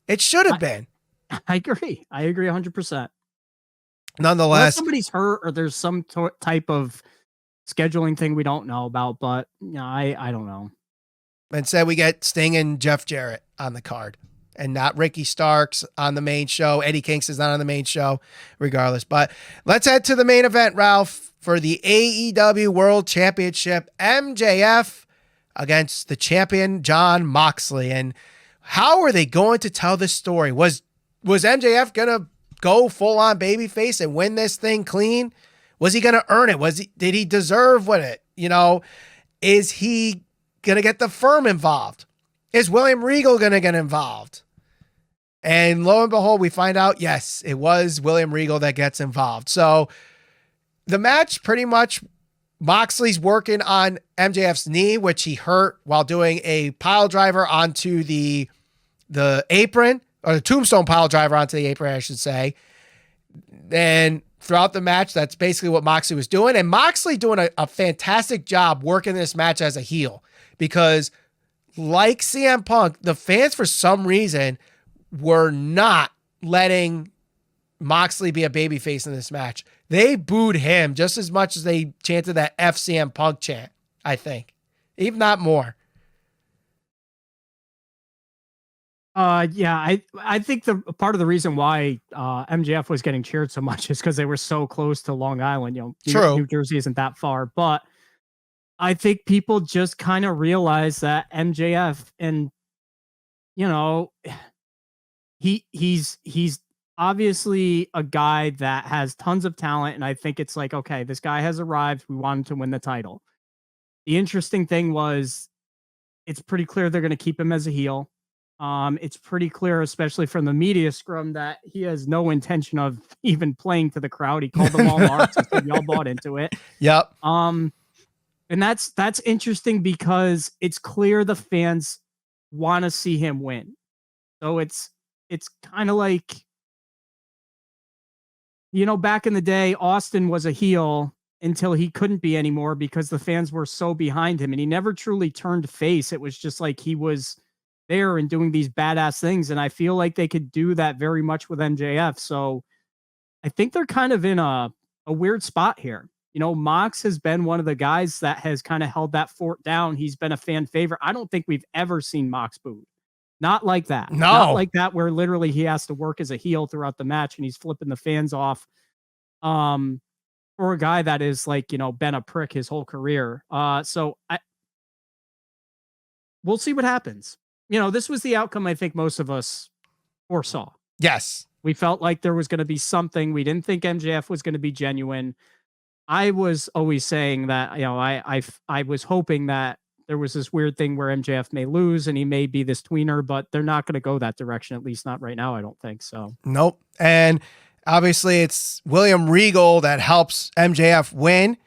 It should have been. I agree. 100%. Nonetheless, unless somebody's hurt or there's some type of scheduling thing we don't know about, but I don't know. Instead, we get Sting and Jeff Jarrett on the card, and not Ricky Starks on the main show. Eddie Kingston's not on the main show, regardless. But let's head to the main event, Ralph, for the AEW World Championship. MJF against the champion Jon Moxley. And how are they going to tell this story? Was MJF gonna go full on babyface and win this thing clean? Was he gonna earn it? Did he deserve it? Is he gonna get the firm involved? Is William Regal gonna get involved? And lo and behold, we find out, yes, it was William Regal that gets involved. So the match, pretty much, Moxley's working on MJF's knee, which he hurt while doing a pile driver onto the apron, or the tombstone pile driver onto the apron, I should say. And throughout the match, that's basically what Moxley was doing. And Moxley doing a fantastic job working this match as a heel, because like CM Punk, the fans, for some reason, were not letting Moxley be a babyface in this match. They booed him just as much as they chanted that FCM Punk chant, I think. If not more. I think the part of the reason why MJF was getting cheered so much is because they were so close to Long Island. True. New Jersey isn't that far, but I think people just kind of realize that MJF, and he's obviously a guy that has tons of talent, and I think it's like, okay, this guy has arrived. We want him to win the title. The interesting thing was, it's pretty clear they're going to keep him as a heel. It's pretty clear, especially from the media scrum, that he has no intention of even playing to the crowd. He called them all marks and said, y'all bought into it. Yep. And that's interesting because it's clear the fans want to see him win. So it's kind of like, back in the day, Austin was a heel until he couldn't be anymore because the fans were so behind him, and he never truly turned face. It was just like he was there and doing these badass things. And I feel like they could do that very much with MJF. So I think they're kind of in a weird spot here. Mox has been one of the guys that has kind of held that fort down. He's been a fan favorite. I don't think we've ever seen Mox booed. Not like that. No. Not like that, where literally he has to work as a heel throughout the match and he's flipping the fans off. For a guy that is been a prick his whole career. So we'll see what happens. This was the outcome I think most of us foresaw. Yes. We felt like there was going to be something. We didn't think MJF was going to be genuine. I was always saying that, I was hoping that there was this weird thing where MJF may lose and he may be this tweener, but they're not going to go that direction, at least not right now, I don't think so. Nope. And obviously it's William Regal that helps MJF win.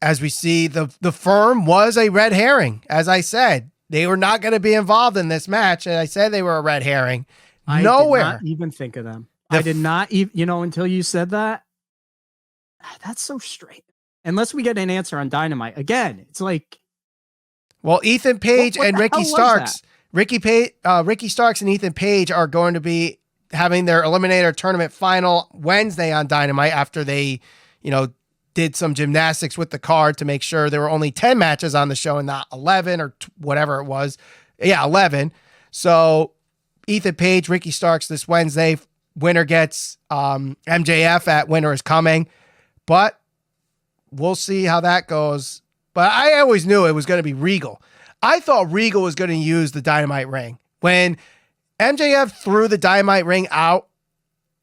As we see, the firm was a red herring. As I said, they were not going to be involved in this match. And I said they were a red herring. Nowhere. I did not even think of them. I did not even, until you said that. That's so strange. Unless we get an answer on Dynamite. Again, it's like. Well, Ethan Page and Ricky Starks. Ricky Starks and Ethan Page are going to be having their Eliminator tournament final Wednesday on Dynamite after they, did some gymnastics with the card to make sure there were only 10 matches on the show and not 11 or whatever it was. Yeah, 11. So Ethan Page, Ricky Starks this Wednesday. Winner gets MJF at Winter is Coming. But we'll see how that goes. But I always knew it was going to be Regal. I thought Regal was going to use the Dynamite ring. When MJF threw the Dynamite ring out,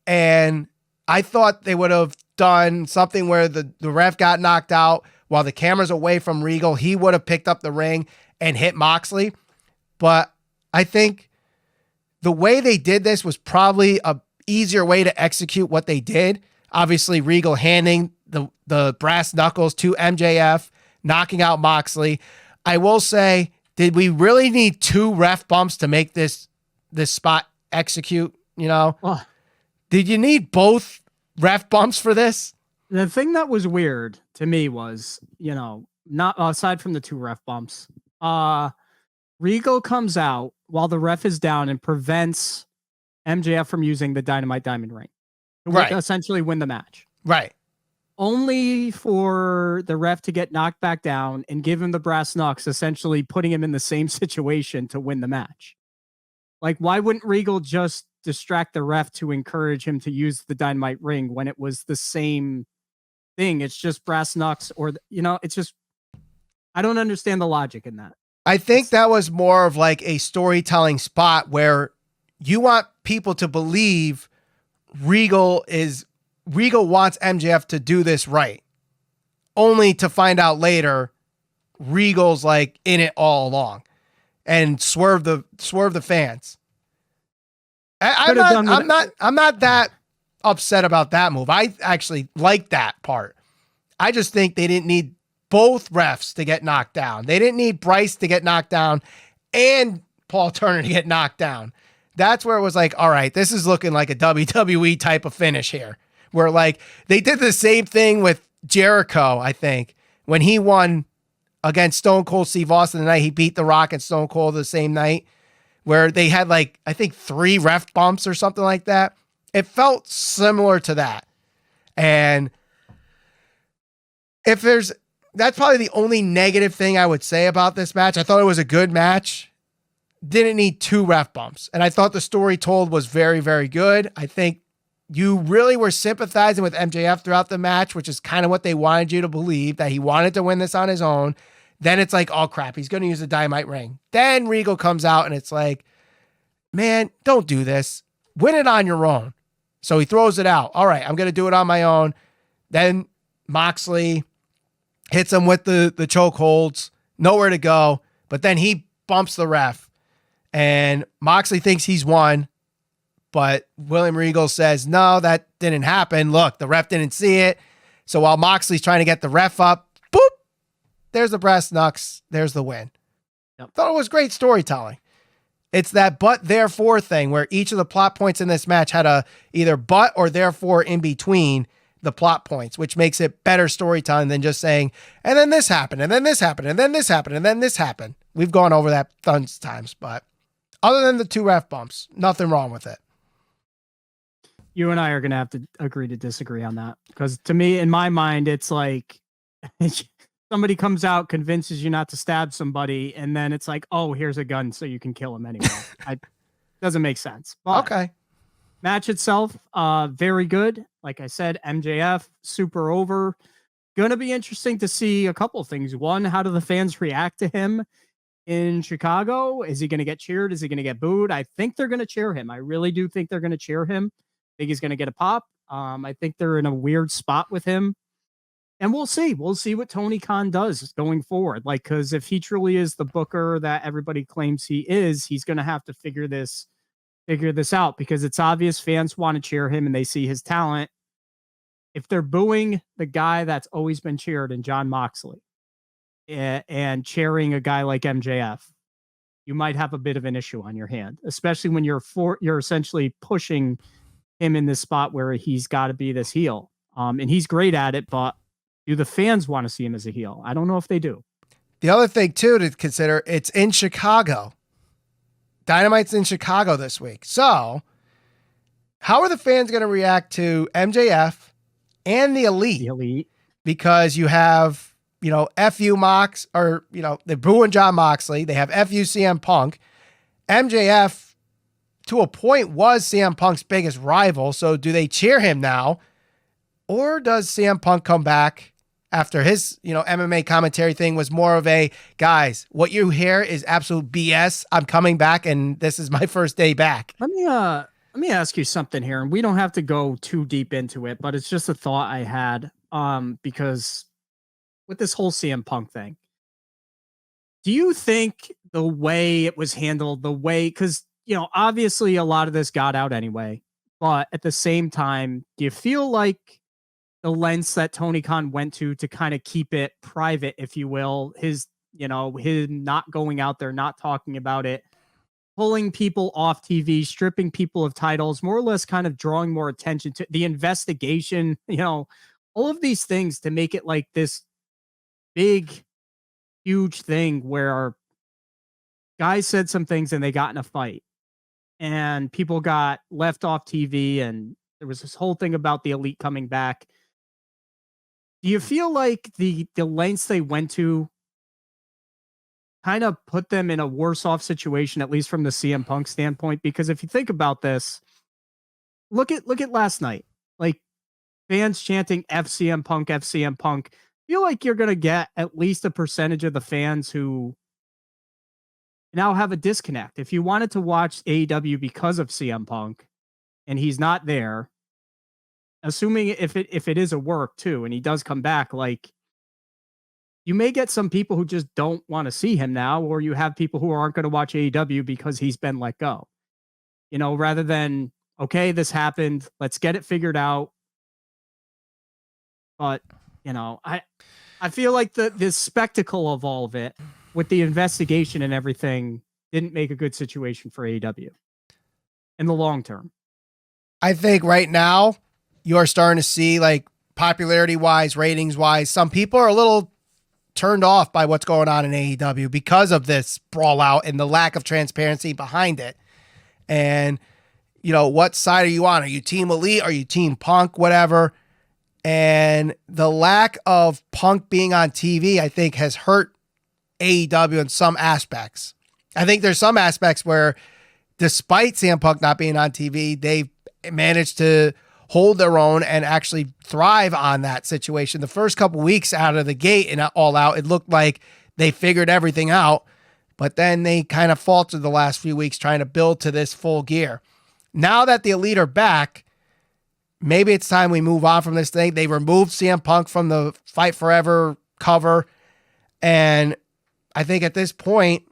and I thought they would have done something where the ref got knocked out while the camera's away from Regal. He would have picked up the ring and hit Moxley. But I think the way they did this was probably a easier way to execute what they did. Obviously, Regal handing the brass knuckles to MJF, knocking out Moxley. I will say, did we really need 2 ref bumps to make this spot execute? You know, did you need both ref bumps for this? The thing that was weird to me was, not aside from the 2 ref bumps, Regal comes out while the ref is down and prevents MJF from using the Dynamite Diamond Ring to essentially win the match. Right. Only for the ref to get knocked back down and give him the brass knucks, essentially putting him in the same situation to win the match. Like, why wouldn't Regal just distract the ref to encourage him to use the Dynamite Ring when it was the same thing? It's just brass knucks, or, it's just, I don't understand the logic in that. I think that was more of like a storytelling spot where you want people to believe Regal wants MJF to do this right, only to find out later Regal's like in it all along and swerve the fans. I'm not that upset about that move. I actually like that part. I just think they didn't need both refs to get knocked down. They didn't need Bryce to get knocked down and Paul Turner to get knocked down. That's where it was like, all right, this is looking like a WWE type of finish here. Where like they did the same thing with Jericho, I think, when he won against Stone Cold Steve Austin the night he beat The Rock and Stone Cold the same night, where they had like, I think 3 ref bumps or something like that. It felt similar to that. And that's probably the only negative thing I would say about this match. I thought it was a good match. Didn't need 2 ref bumps. And I thought the story told was very, very good. I think you really were sympathizing with MJF throughout the match, which is kind of what they wanted you to believe, that he wanted to win this on his own. Then it's like, oh crap, he's going to use the Dynamite ring. Then Regal comes out and it's like, man, don't do this. Win it on your own. So he throws it out. All right, I'm going to do it on my own. Then Moxley hits him with the chokeholds, nowhere to go. But then he bumps the ref and Moxley thinks he's won. But William Regal says, no, that didn't happen. Look, the ref didn't see it. So while Moxley's trying to get the ref up, boop, there's the brass knucks. There's the win. Yep. Thought it was great storytelling. It's that but therefore thing where each of the plot points in this match had a either but or therefore in between the plot points, which makes it better storytelling than just saying, and then this happened, and then this happened, and then this happened, and then this happened. We've gone over that tons of times, but other than the 2 ref bumps, nothing wrong with it. You and I are going to have to agree to disagree on that. Because to me, in my mind, it's like somebody comes out, convinces you not to stab somebody, and then it's like, oh, here's a gun so you can kill him anyway. Doesn't make sense. But okay. Match itself, very good. Like I said, MJF, super over. Going to be interesting to see a couple of things. One, how do the fans react to him in Chicago? Is he going to get cheered? Is he going to get booed? I think they're going to cheer him. I really do think they're going to cheer him. I think he's going to get a pop. I think they're in a weird spot with him. And we'll see. We'll see what Tony Khan does going forward. Like, because if he truly is the booker that everybody claims he is, he's going to have to figure this out, because it's obvious fans want to cheer him and they see his talent. If they're booing the guy that's always been cheered in Jon Moxley and cheering a guy like MJF, you might have a bit of an issue on your hand, especially when you're essentially pushing him in this spot where he's got to be this heel. And he's great at it, but do the fans want to see him as a heel? I don't know if they do. The other thing too to consider, it's in Chicago. Dynamite's in Chicago this week. So how are the fans going to react to MJF and the Elite? because you have, FU Mox, or, they're booing Jon Moxley. They have FU CM Punk. MJF, to a point, was CM Punk's biggest rival. So do they cheer him now? Or does CM Punk come back after his, MMA commentary thing was more of a, guys, what you hear is absolute BS. I'm coming back and this is my first day back. Let me ask you something here, and we don't have to go too deep into it, but it's just a thought I had. Because with this whole CM Punk thing, do you think the way it was handled, because obviously a lot of this got out anyway, but at the same time, do you feel like the lengths that Tony Khan went to kind of keep it private, if you will, his not going out there, not talking about it, pulling people off TV, stripping people of titles, more or less kind of drawing more attention to the investigation, all of these things to make it like this big, huge thing where guys said some things and they got in a fight and people got left off TV, and there was this whole thing about the Elite coming back. Do you feel like the lengths they went to kind of put them in a worse off situation, at least from the CM Punk standpoint? Because if you think about this, look at last night, like fans chanting FCM Punk, FCM Punk. I feel like you're going to get at least a percentage of the fans who now have a disconnect. If you wanted to watch AEW because of CM Punk and he's not there, assuming if it is a work too, and he does come back, like you may get some people who just don't want to see him now, or you have people who aren't going to watch AEW because he's been let go, rather than, okay, this happened, let's get it figured out. But, I feel like the spectacle of all of it with the investigation and everything didn't make a good situation for AEW in the long term. I think right now you're starting to see, like, popularity wise, ratings wise, some people are a little turned off by what's going on in AEW because of this brawl out and the lack of transparency behind it. And, what side are you on? Are you team Elite? Are you team Punk? Whatever. And the lack of Punk being on TV, I think, has hurt AEW in some aspects. I think there's some aspects where, despite CM Punk not being on TV, they've managed to hold their own and actually thrive on that situation. The first couple weeks out of the gate and All Out, it looked like they figured everything out, but then they kind of faltered the last few weeks trying to build to this Full Gear. Now that the Elite are back, maybe it's time we move on from this thing. They removed CM Punk from the Fight Forever cover, and I think at this point,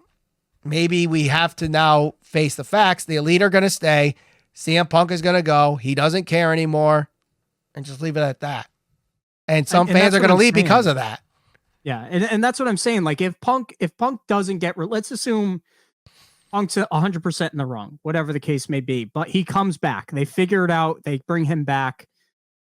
maybe we have to now face the facts. The Elite are going to stay. CM Punk is going to go. He doesn't care anymore, and just leave it at that. And some fans are going to leave because of that. Yeah, and that's what I'm saying. Like, if Punk doesn't get, let's assume Punk's 100% in the wrong, whatever the case may be, but he comes back. They figure it out. They bring him back.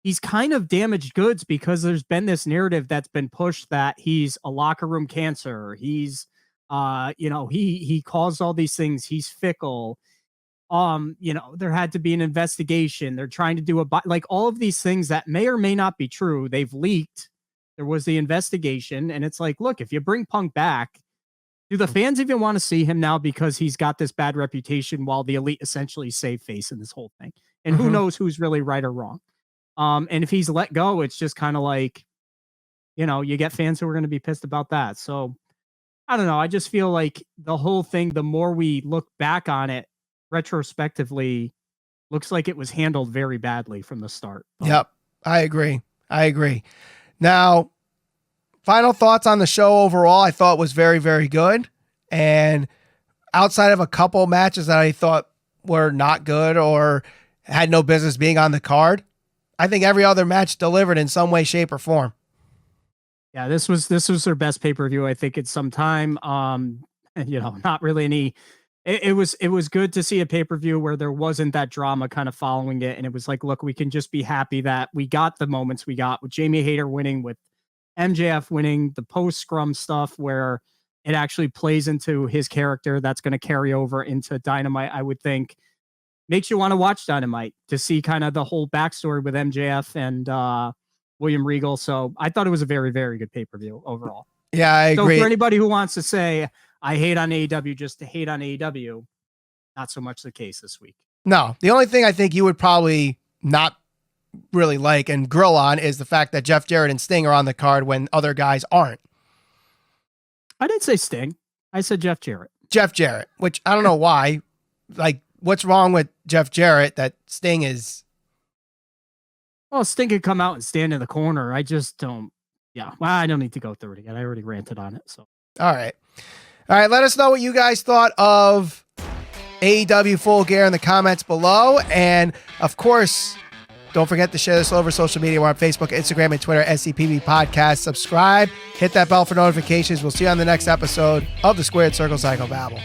He's kind of damaged goods because there's been this narrative that's been pushed that he's a locker room cancer. He's, he caused all these things. He's fickle. There had to be an investigation. They're trying to do like all of these things that may or may not be true. They've leaked. There was the investigation, and it's like, look, if you bring Punk back, do the fans even want to see him now because he's got this bad reputation while the Elite essentially save face in this whole thing? And who knows who's really right or wrong? And if he's let go, it's just kind of like, you get fans who are going to be pissed about that. So I don't know. I just feel like the whole thing, the more we look back on it retrospectively, looks like it was handled very badly from the start. Yep. I agree. Now, final thoughts on the show overall, I thought was very, very good. And outside of a couple matches that I thought were not good or had no business being on the card, I think every other match delivered in some way, shape, or form. Yeah, this was their best pay-per-view, I think, in some time. Not really any. It was good to see a pay-per-view where there wasn't that drama kind of following it, and it was like, look, we can just be happy that we got the moments we got with Jamie Hayter winning, with MJF winning, the post-scrum stuff where it actually plays into his character that's going to carry over into Dynamite, I would think. Makes you want to watch Dynamite to see kind of the whole backstory with MJF and William Regal. So I thought it was a very, very good pay-per-view overall. Yeah, I agree. So for anybody who wants to say, I hate on AEW just to hate on AEW, not so much the case this week. No, the only thing I think you would probably not really like and grill on is the fact that Jeff Jarrett and Sting are on the card when other guys aren't. I didn't say Sting. I said Jeff Jarrett. Jeff Jarrett, which I don't know why. Like, what's wrong with Jeff Jarrett that Sting is? Well, Sting could come out and stand in the corner. I just don't. Yeah, well, I don't need to go through it again. I already ranted on it. So, all right. Let us know what you guys thought of AEW Full Gear in the comments below, and of course, don't forget to share this all over social media. We're on Facebook, Instagram, and Twitter, SCPB Podcast. Subscribe, hit that bell for notifications. We'll see you on the next episode of the Squared Circle Psycho Babble.